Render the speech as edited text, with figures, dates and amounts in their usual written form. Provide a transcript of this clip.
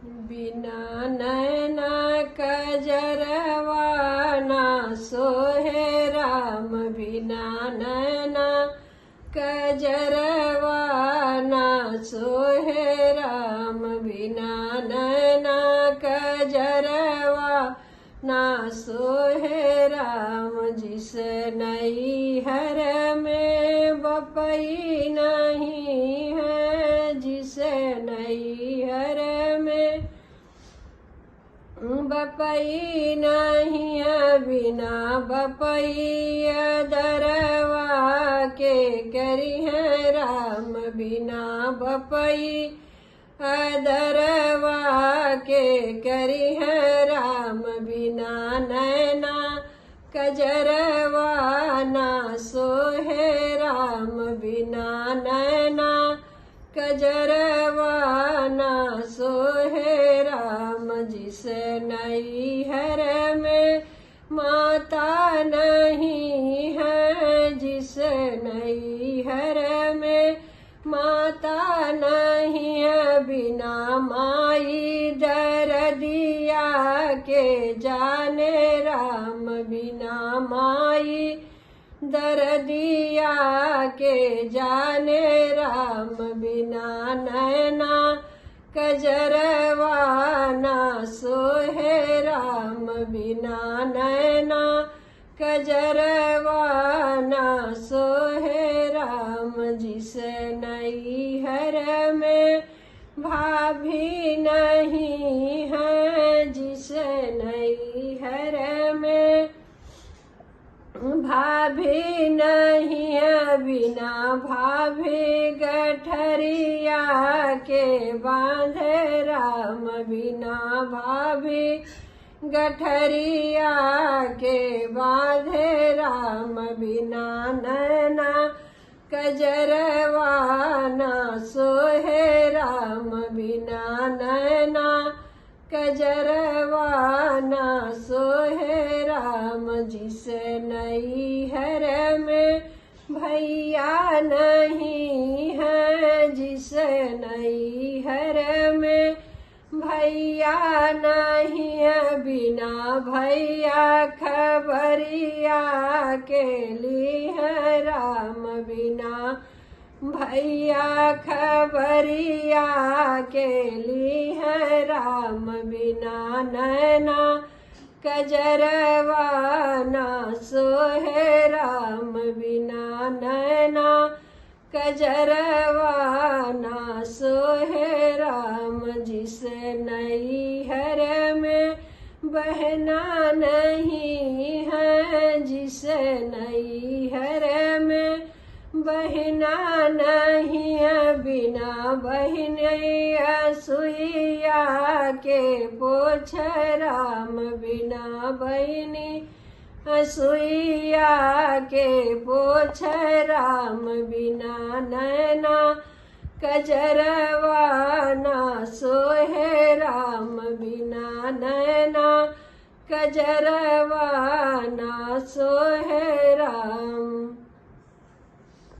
बिना नैना कजरवा ना सोहे राम, बिना नैना कजरवा ना सोहे राम, बिना नैना कजरवा ना सोहे राम। जिस नैहर में बपई नहीं है, जिस नैहर में बपई नहीं है, बिना बपई दरवा के करी है राम, बिना बपई दरवा के करी है राम। बिना नैना कजरवा ना सोहे राम, बिना नैना कजरवा ना सोहे राम। जिस नैहर में माता नहीं है, जिस नैहर में माता नहीं है, बिना माई दरदिया के जाने राम, बिना माई दरदिया के जाने राम। बिना नैना कजरवा ना सोहे राम, बिना नैना कजरवा ना सोहे राम। जिस नैहर में भाभी नहीं है, जिस नैहर में भाभी नहीं है, बिना भाभी गठरिया के बांधे राम, बिना भाभी गठरिया के बांधे राम। बिना नैना कजरवा ना सोहे राम, बिना नैना कजरवा ना सोहे राम। जिस नैहर में भैया नहीं है, जिस नैहर में भैया नहीं है, बिना भैया खबरिया के ली है राम, बिना भैया खबरिया के ली है राम। बिना नैना कजरवा ना सोहे राम, बिना नैना कजरवा ना सोहे राम। जिस नैहर में बहना नहीं है, जिस नैहर में बहना नहीं है, बिना बहनिया सुइया के पोछ राम, बिना बहनी सुइया के पोछ राम। बिना नैना कजरवा ना सोहे राम, बिना नैना कजरवा ना सोहे राम।